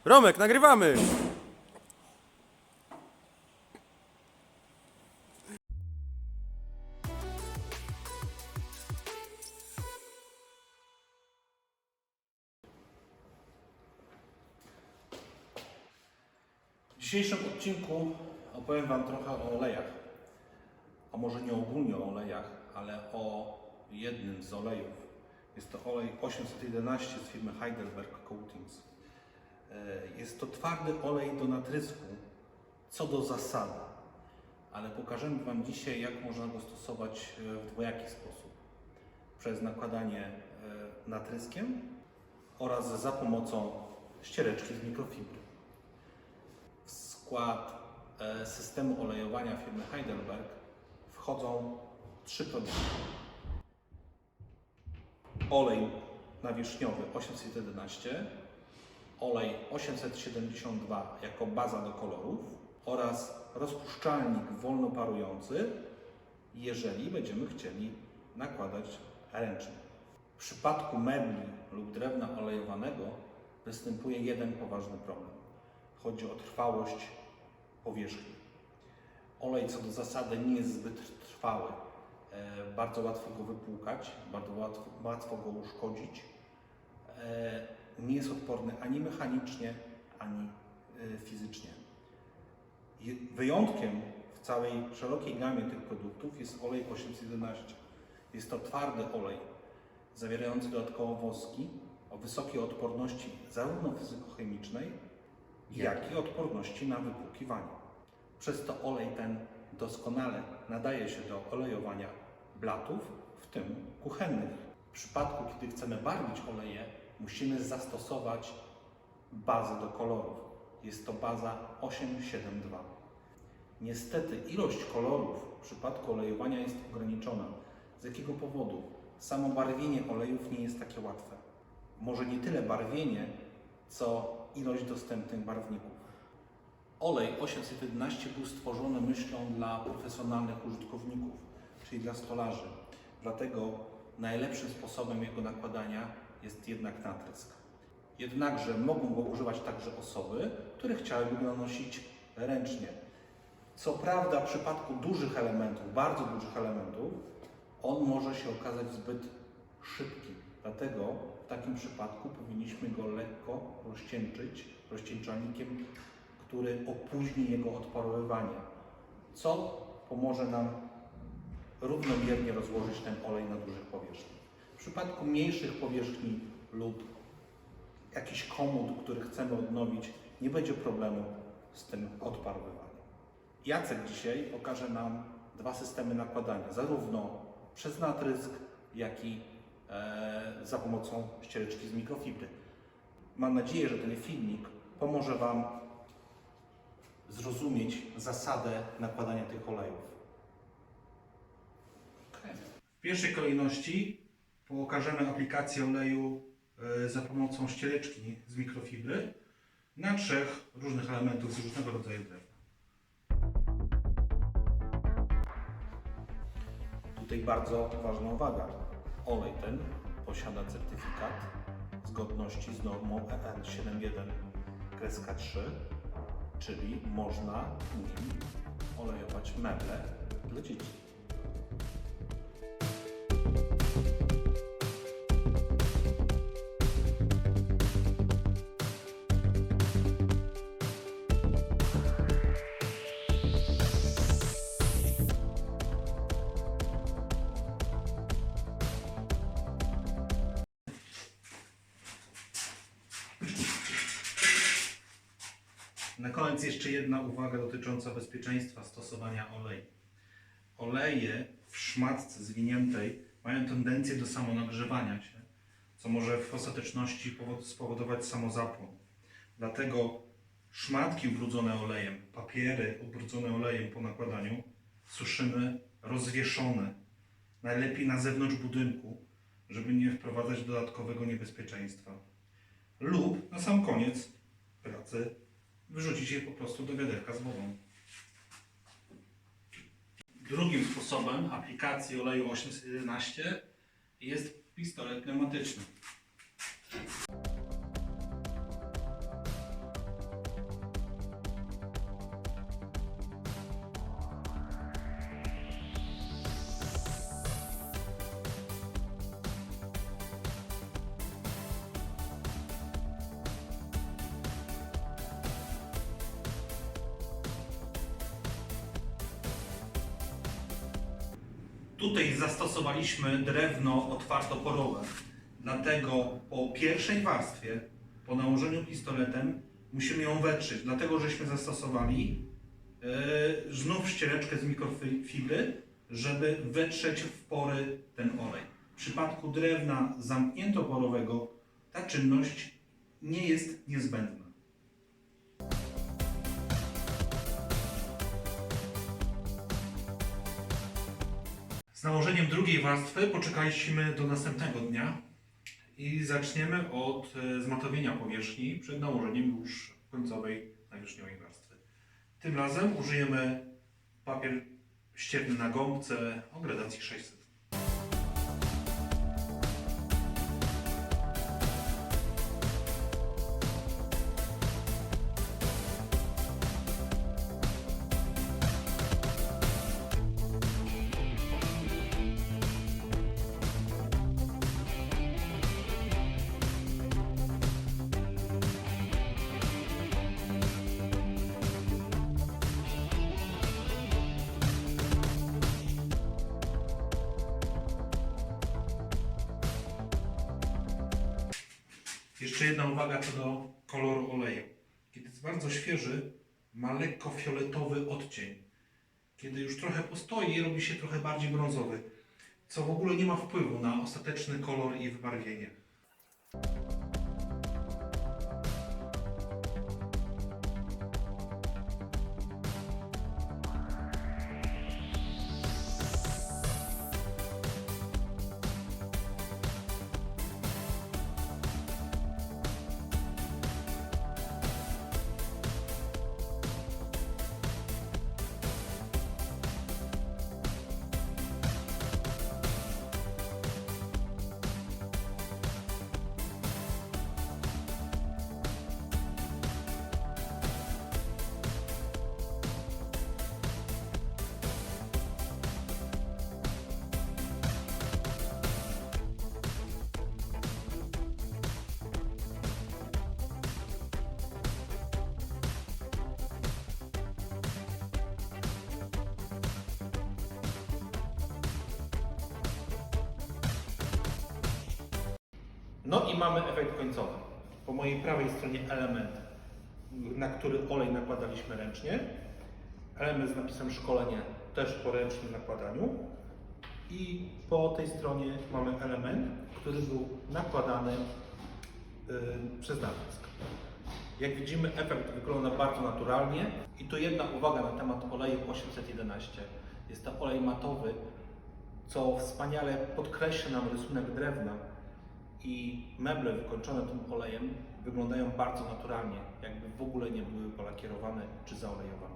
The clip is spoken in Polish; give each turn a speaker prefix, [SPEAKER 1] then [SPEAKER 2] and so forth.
[SPEAKER 1] Romek, nagrywamy!
[SPEAKER 2] W dzisiejszym odcinku opowiem Wam trochę o olejach. A może nie ogólnie o olejach, ale o jednym z olejów. Jest to olej 811 z firmy Heidelberg Coatings. Jest to twardy olej do natrysku, co do zasady. Ale pokażemy Wam dzisiaj, jak można go stosować w dwojaki sposób. Przez nakładanie natryskiem oraz za pomocą ściereczki z mikrofibry. W skład systemu olejowania firmy Heidelberg wchodzą 3 produkty. Olej nawierzchniowy 811, olej 872 jako baza do kolorów oraz rozpuszczalnik wolno parujący, jeżeli będziemy chcieli nakładać ręcznie. W przypadku mebli lub drewna olejowanego występuje jeden poważny problem. Chodzi o trwałość powierzchni. Olej co do zasady nie jest zbyt trwały. Bardzo łatwo go wypłukać, bardzo łatwo go uszkodzić. Nie jest odporny ani mechanicznie, ani fizycznie. Wyjątkiem w całej szerokiej gamie tych produktów jest olej 811. Jest to twardy olej zawierający dodatkowo woski o wysokiej odporności zarówno fizykochemicznej, jak i odporności na wypłukiwanie. Przez to olej ten doskonale nadaje się do olejowania blatów, w tym kuchennych. W przypadku, kiedy chcemy barwić oleje, musimy zastosować bazę do kolorów. Jest to baza 872. Niestety ilość kolorów w przypadku olejowania jest ograniczona. Z jakiego powodu? Samo barwienie olejów nie jest takie łatwe. Może nie tyle barwienie, co ilość dostępnych barwników. Olej 811 był stworzony myślą dla profesjonalnych użytkowników, czyli dla stolarzy. Dlatego najlepszym sposobem jego nakładania jest jednak natrysk. Jednakże mogą go używać także osoby, które chciałyby go nanosić ręcznie. Co prawda w przypadku dużych elementów, bardzo dużych elementów, on może się okazać zbyt szybki. Dlatego w takim przypadku powinniśmy go lekko rozcieńczyć rozcieńczalnikiem, który opóźni jego odparowywanie, co pomoże nam równomiernie rozłożyć ten olej na dużych powierzchniach. W przypadku mniejszych powierzchni lub jakiś komód, który chcemy odnowić, nie będzie problemu z tym odparowywaniem. Jacek dzisiaj pokaże nam 2 systemy nakładania, zarówno przez natrysk, jak i za pomocą ściereczki z mikrofibry. Mam nadzieję, że ten filmik pomoże Wam zrozumieć zasadę nakładania tych olejów. W pierwszej kolejności pokażemy aplikację oleju za pomocą ściereczki z mikrofibry na 3 różnych elementów z różnego rodzaju drewna. Tutaj bardzo ważna uwaga. Olej ten posiada certyfikat zgodności z normą EN 71-3, czyli można nim olejować meble dla dzieci. Na koniec jeszcze jedna uwaga dotycząca bezpieczeństwa stosowania olei. Oleje w szmatce zwiniętej mają tendencję do samonagrzewania się, co może w ostateczności spowodować samozapłon. Dlatego szmatki ubrudzone olejem, papiery ubrudzone olejem po nakładaniu suszymy rozwieszone, najlepiej na zewnątrz budynku, żeby nie wprowadzać dodatkowego niebezpieczeństwa. Lub na sam koniec pracy wyrzucić je po prostu do wiaderka z wodą. Drugim sposobem aplikacji oleju 811 jest pistolet pneumatyczny. Tutaj zastosowaliśmy drewno otwartoporowe, dlatego po pierwszej warstwie, po nałożeniu pistoletem, musimy ją wetrzyć, dlatego żeśmy zastosowali znów ściereczkę z mikrofibry, żeby wetrzeć w pory ten olej. W przypadku drewna zamkniętoporowego ta czynność nie jest niezbędna. Z nałożeniem drugiej warstwy poczekaliśmy do następnego dnia i zaczniemy od zmatowienia powierzchni przed nałożeniem już końcowej nawierzchniowej warstwy. Tym razem użyjemy papier ścierny na gąbce o gradacji 600. Jeszcze jedna uwaga co do koloru oleju. Kiedy jest bardzo świeży, ma lekko fioletowy odcień. Kiedy już trochę postoi, robi się trochę bardziej brązowy, co w ogóle nie ma wpływu na ostateczny kolor i wybarwienie. No i mamy efekt końcowy. Po mojej prawej stronie element, na który olej nakładaliśmy ręcznie. Element z napisem szkolenie też po ręcznym nakładaniu. I po tej stronie mamy element, który był nakładany przez nacisk. Jak widzimy, efekt wygląda bardzo naturalnie. I tu jedna uwaga na temat oleju 811. Jest to olej matowy, co wspaniale podkreśla nam rysunek drewna. I meble wykończone tym olejem wyglądają bardzo naturalnie, jakby w ogóle nie były polakierowane czy zaolejowane.